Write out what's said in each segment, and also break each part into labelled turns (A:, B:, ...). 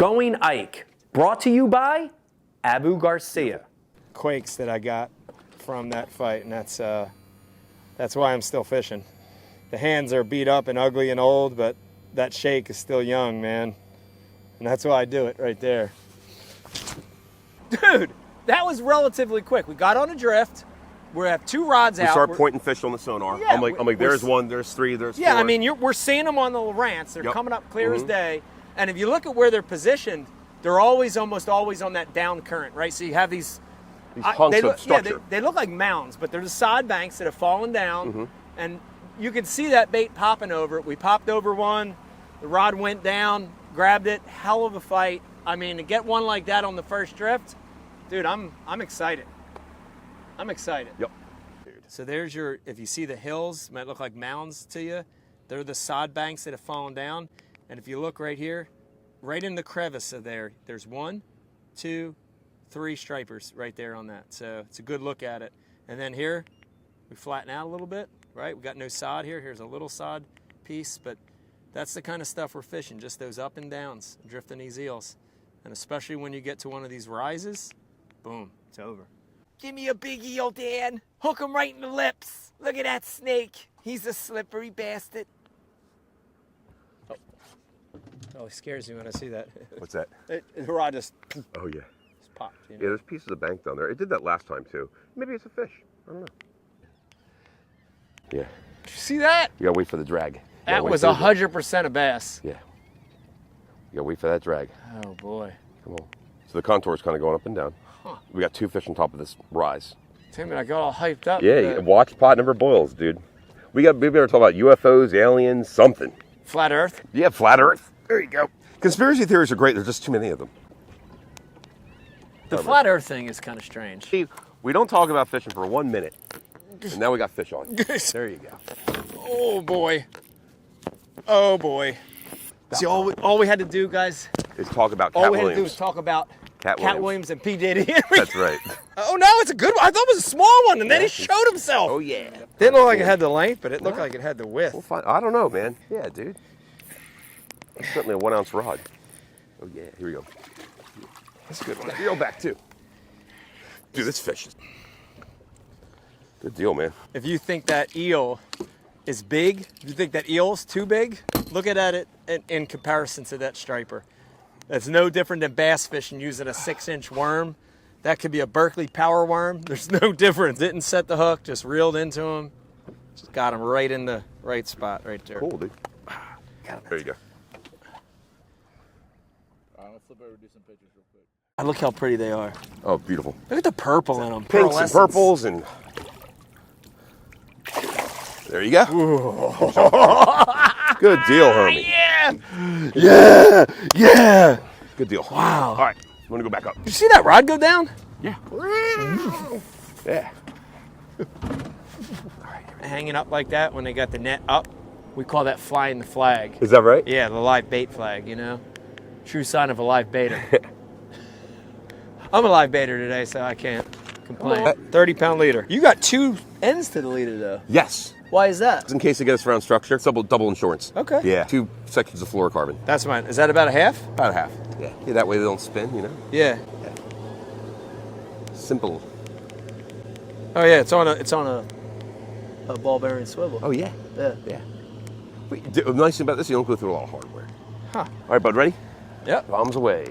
A: Going Ike, brought to you by Abu Garcia.
B: Quakes that I got from that fight, and that's why I'm still fishing. The hands are beat up and ugly and old, but that shake is still young, man. And that's why I do it right there. Dude, that was relatively quick. We got on a drift. We have 2 rods out.
C: We start pointing fish on the sonar.
B: Yeah,
C: I'm like, there's 1, there's 3, there's 4.
B: Yeah, I mean, we're seeing them on the Lowrance. They're coming up clear as day. And if you look at where they're positioned, they're almost always on that down current, right? So you have these
C: hunks of structure.
B: Yeah, they look like mounds, but they're the side banks that have fallen down. And you can see that bait popping over it. We popped over one. The rod went down, grabbed it. Hell of a fight. I mean, to get one like that on the first drift, dude, I'm excited. I'm excited.
C: Yep.
B: So there's your, if you see the hills, might look like mounds to you. They're the sod banks that have fallen down. And if you look right here, right in the crevice of there, there's 1, 2, 3 stripers right there on that. So it's a good look at it. And then here, we flatten out a little bit, right? We got no sod here. Here's a little sod piece, but that's the kind of stuff we're fishing, just those up and downs, drifting these eels. And especially when you get to one of these rises, boom, it's over. Give me a big eel, Dan. Hook him right in the lips. Look at that snake. He's a slippery bastard. Oh, it scares me when I see that.
C: What's that?
B: The rod just
C: Oh, yeah.
B: popped. You know?
C: Yeah, there's pieces of bank down there. It did that last time, too. Maybe it's a fish. I don't know. Yeah.
B: Did you see that?
C: You gotta wait for the drag.
B: That was 100% a bass.
C: Yeah. You gotta wait for that drag.
B: Oh, boy.
C: Come on. So the contour is kind of going up and down.
B: Huh.
C: We got 2 fish on top of this rise.
B: Tim, I got all hyped up.
C: Yeah, watch pot never boils, dude. We better talk about UFOs, aliens, something.
B: Flat Earth?
C: Yeah, flat Earth. There you go. Conspiracy theories are great. There's just too many of them.
B: The flat Earth thing is kind of strange.
C: See, we don't talk about fishing for 1 minute, and now we got fish on. There you go.
B: Oh, boy. Oh, boy. See, all we had to do, guys,
C: Is talk about Cat
B: all we had to do
C: Williams.
B: was talk about
C: Cat
B: Williams and P. Diddy.
C: That's right.
B: Oh, no, it's a good one. I thought it was a small one, and then he showed himself.
C: Oh, yeah.
B: Didn't look like it had the length, but it looked like it had the width.
C: We'll find, I don't know, man. Yeah, dude. That's certainly a 1 ounce rod. Oh, yeah. Here we go. That's a good one. Reel back, too. Dude, this fish is... Good deal, man.
B: If you think that eel is big, if you think that eel's too big, look at it in comparison to that striper. It's no different than bass fishing using a 6-inch worm. That could be a Berkley power worm. There's no difference. Didn't set the hook, just reeled into him. Just got him right in the right spot right there.
C: Cool, dude. There you go.
D: Let's flip over and do some pictures real quick.
B: And look how pretty they are.
C: Oh, beautiful.
B: Look at the purple in them.
C: Pinks and purples and... There you go. Good deal, homie.
B: Yeah!
C: Yeah! Yeah! Good deal.
B: Wow.
C: All right, I'm gonna go back up.
B: Did you see that rod go down?
C: Yeah. Yeah.
B: Hanging up like that when they got the net up, we call that flying the flag.
C: Is that right?
B: Yeah, the live bait flag, you know? True sign of a live baiter. I'm a live baiter today, so I can't complain. 30-pound leader. You got 2 ends to the leader, though.
C: Yes.
B: Why is that?
C: In case they get us around structure, it's double insurance.
B: Okay.
C: Yeah. 2 sections of fluorocarbon.
B: That's mine. Is that about a half?
C: About a half. Yeah. Yeah, that way they don't spin, you know?
B: Yeah.
C: Simple.
B: Oh yeah, it's on a ball bearing swivel.
C: Oh, yeah.
B: Yeah.
C: Yeah. The nice thing about this, you don't go through a lot of hardware.
B: Huh.
C: All right, bud, ready?
B: Yep.
C: Bombs away.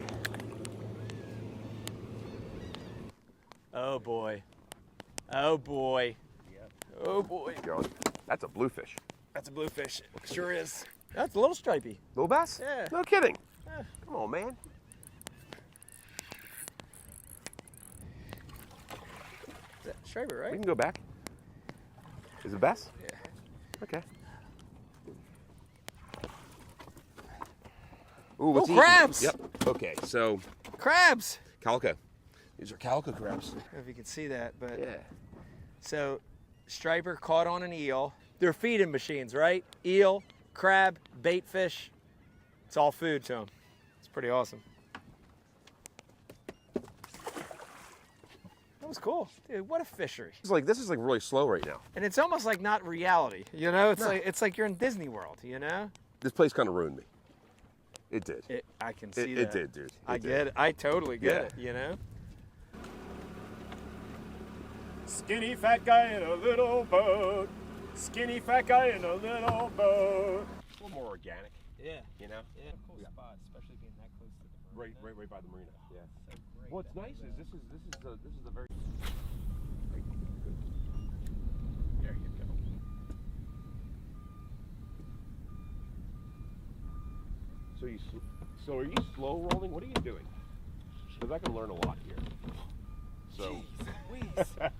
B: Oh boy. Oh boy. Oh boy.
C: That's a bluefish.
B: That's a bluefish. Sure is. That's a little stripey.
C: Little bass?
B: Yeah.
C: No kidding.
B: Yeah.
C: Come on, man.
B: Is that striper, right?
C: We can go back. Is it bass?
B: Yeah.
C: Okay. Ooh, what's
B: crabs!
C: Yep. Okay, so
B: Crabs!
C: calico. These are calico crabs.
B: I don't know if you can see that, but
C: Yeah.
B: so striper caught on an eel. They're feeding machines, right? Eel, crab, bait fish. It's all food to them. It's pretty awesome. That was cool. Dude, what a fishery.
C: This is like really slow right now.
B: And it's almost like not reality, you know? It's like you're in Disney World, you know?
C: This place kind of ruined me. It did.
B: I can see that.
C: It did, dude.
B: I get it. I totally get it, you know? Skinny fat guy in a little boat. Skinny fat guy in a little boat.
C: A little more organic.
B: Yeah.
C: You know?
B: Yeah, cool spot, especially being that close to the marina.
C: Right by the marina. Yeah.
B: So great.
C: What's nice is this is a very. Right. Good. There you go. So are you slow rolling? What are you doing? Because I can learn a lot here. So.
B: Jeez, Louise. That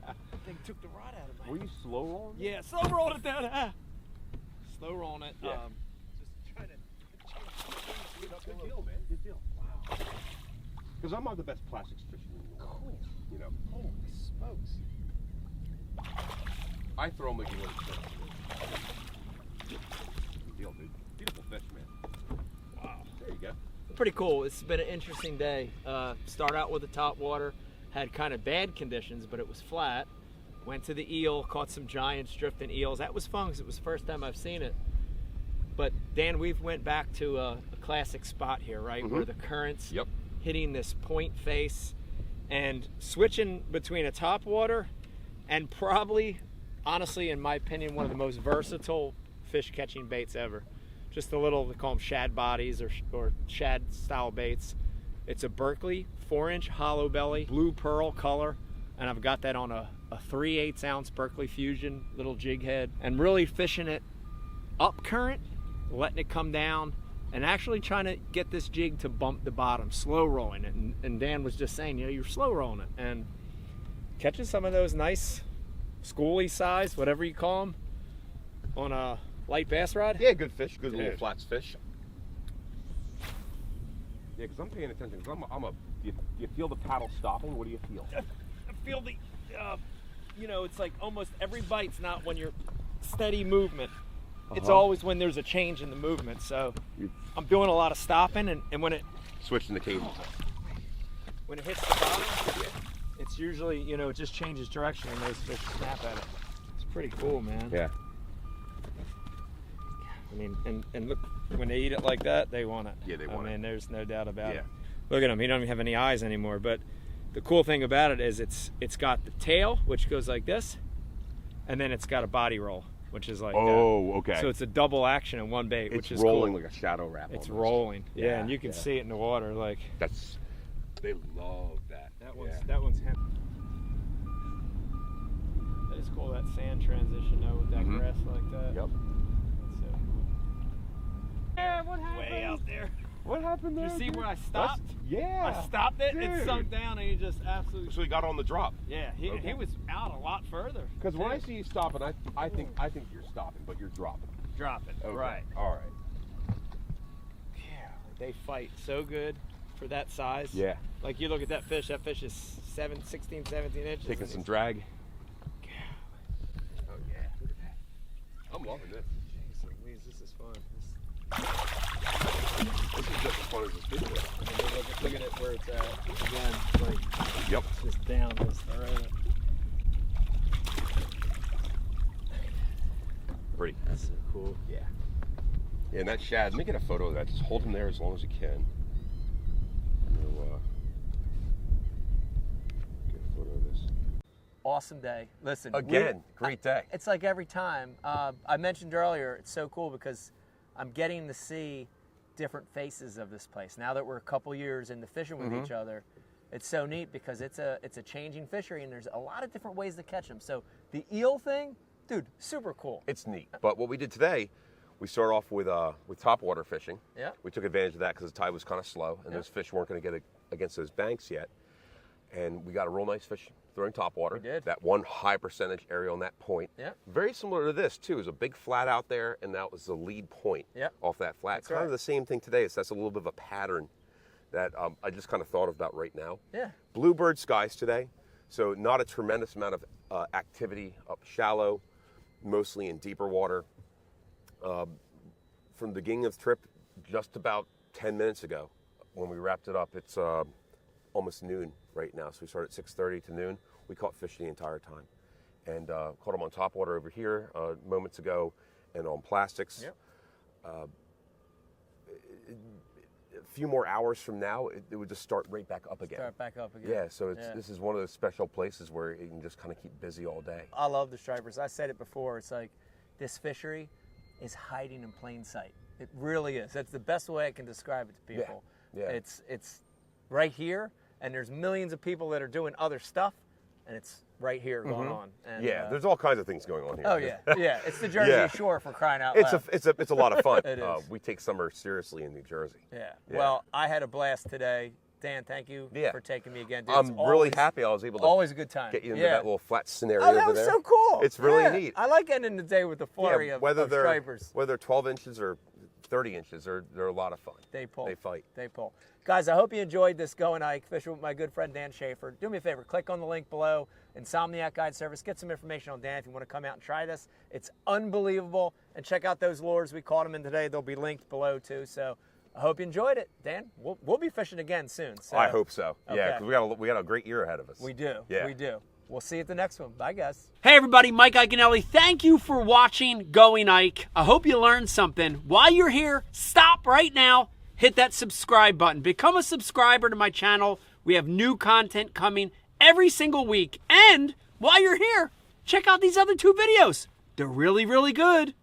B: thing took the rod out of my.
C: Were you slow rolling?
B: Yeah, slow rolling it down. Slow rolling it.
C: Yeah.
B: Just trying to.
C: Good deal, man. Good deal. Wow. Because I'm not the best plastics fisherman in the world.
B: Cool.
C: You know.
B: Holy smokes.
C: I throw them like you want to fish. Good deal, dude. Beautiful fish, man. Wow. There you go.
B: Pretty cool. It's been an interesting day. Start out with the top water. Had kind of bad conditions, but it was flat. Went to the eel, caught some giants drifting eels. That was fun because it was the first time I've seen it. But Dan, we've went back to a classic spot here, right? Where the current's hitting this point face and switching between a top water and probably, honestly, in my opinion, one of the most versatile fish catching baits ever. Just a little, they call them shad bodies or shad style baits. It's a Berkley 4-inch hollow belly, blue pearl color, and I've got that on a 3/8 ounce Berkley Fusion little jig head, and really fishing it up current, letting it come down, and actually trying to get this jig to bump the bottom, slow rolling it. And Dan was just saying, you know, you're slow rolling it and catching some of those nice schoolie size, whatever you call them, on a light bass rod.
C: Yeah, good fish, good little
B: Dude.
C: flats fish. Yeah, because I'm paying attention. Because do you feel the paddle stopping? What do you feel?
B: I feel the, you know, it's like almost every bite's not when you're steady movement. It's always when there's a change in the movement. So I'm doing a lot of stopping, and when it
C: Switching the cadence.
B: when it hits the bottom, it's usually, you know, it just changes direction and those fish snap at it. It's pretty cool, man.
C: Yeah.
B: I mean, and look, when they eat it like that, they want it.
C: Yeah, they want
B: I mean,
C: it.
B: there's no doubt about
C: Yeah.
B: it. Look at him, he don't even have any eyes anymore. But the cool thing about it is it's got the tail, which goes like this, and then it's got a body roll, which is like
C: Oh, okay.
B: so it's a double action in one bait, which
C: It's
B: is
C: rolling
B: cool.
C: like a shadow wrap.
B: It's
C: almost.
B: rolling, yeah,
C: Yeah,
B: and you can
C: yeah.
B: see it in the water. Like
C: They love that.
B: that one's him. That is cool, that sand transition though with that grass like that.
C: Yep.
B: That's so cool. Yeah, what happened? Way out there.
C: What happened there?
B: You see
C: dude?
B: where I stopped?
C: Yeah.
B: I stopped it, it
C: dude.
B: sunk down, and he just absolutely.
C: So he got on the drop.
B: Yeah, he
C: Okay.
B: was out a lot further.
C: Because when I see you stopping, I think you're stopping, but you're dropping.
B: Dropping.
C: Okay.
B: Right.
C: All right.
B: Yeah, they fight so good for that size.
C: Yeah.
B: Like you look at that fish is 16, 17 inches.
C: Taking
B: and
C: some
B: he's-
C: drag. Oh yeah. Look at that. I'm loving this.
B: Jeez Louise, this is fun.
C: This is just as fun as this video.
B: Look at it where it's at. Again, like
C: Yep.
B: it's just down this throat.
C: Pretty.
B: That's so cool.
C: Yeah. Yeah, and that shad, let me get a photo of that. Just hold him there as long as you can. We'll, get a photo of this.
B: Awesome day. Listen,
C: Again, great day.
B: It's like every time. I mentioned earlier, it's so cool because I'm getting to see different faces of this place. Now that we're a couple years into fishing with each other, it's so neat because it's a changing fishery and there's a lot of different ways to catch them. So the eel thing, dude, super cool.
C: It's neat. But what we did today, we started off with topwater fishing.
B: Yeah.
C: We took advantage of that because the tide was kind of slow and
B: Yeah.
C: those fish weren't going to get against those banks yet. And we got a real nice fish throwing topwater.
B: We did.
C: That one high percentage area on that point.
B: Yeah.
C: Very similar to this too. There's a big flat out there, and that was the lead point
B: Yeah.
C: off that flat.
B: That's
C: Kind of
B: right.
C: the same thing today. So that's a little bit of a pattern that I just kind of thought about right now.
B: Yeah.
C: Bluebird skies today, so not a tremendous amount of activity up shallow, mostly in deeper water. From the beginning of the trip, just about 10 minutes ago, when we wrapped it up, it's almost noon right now. So we started at 6:30 to noon. We caught fish the entire time, and caught them on topwater over here moments ago, and on plastics.
B: Yep.
C: few more hours from now, it would just start right back up again.
B: Start back up again.
C: Yeah, so this is one of those special places where you can just kind of keep busy all day.
B: I love the stripers. I said it before. It's like this fishery is hiding in plain sight. It really is. That's the best way I can describe it to people.
C: Yeah.
B: It's right here, and there's millions of people that are doing other stuff, and it's right here going on. And,
C: Yeah, there's all kinds of things going on here.
B: Oh yeah, yeah. It's the Jersey Shore for crying out loud.
C: It's a lot of fun.
B: It is.
C: We take summer seriously in New Jersey.
B: Yeah. Well, I had a blast today. Dan, thank you for taking me again. Dude,
C: I'm really happy I was able to
B: always a good time.
C: get you into that little flat scenario
B: Oh, that
C: over
B: was
C: there.
B: so cool.
C: It's really neat.
B: I like ending the day with the flurry of
C: whether they're
B: stripers.
C: whether they're 12 inches or 30 inches, they're a lot of fun.
B: They pull.
C: They fight.
B: They pull. Guys, I hope you enjoyed this Going Ike fishing with my good friend Dan Schaefer. Do me a favor, click on the link below, Insomnia Guide Service. Get some information on Dan if you want to come out and try this. It's unbelievable. And check out those lures. We caught them in today. They'll be linked below too. So I hope you enjoyed it. Dan, we'll be fishing again soon. So,
C: I hope so.
B: Okay.
C: Yeah, because we got a great year ahead of us.
B: We do.
C: Yeah.
B: We do. We'll see you at the next one. Bye, guys.
E: Hey everybody, Mike Iaconelli. Thank you for watching Going Ike. I hope you learned something. While you're here, stop right now, hit that subscribe button. Become a subscriber to my channel. We have new content coming every single week. And while you're here, check out these other 2 videos. They're really, really good.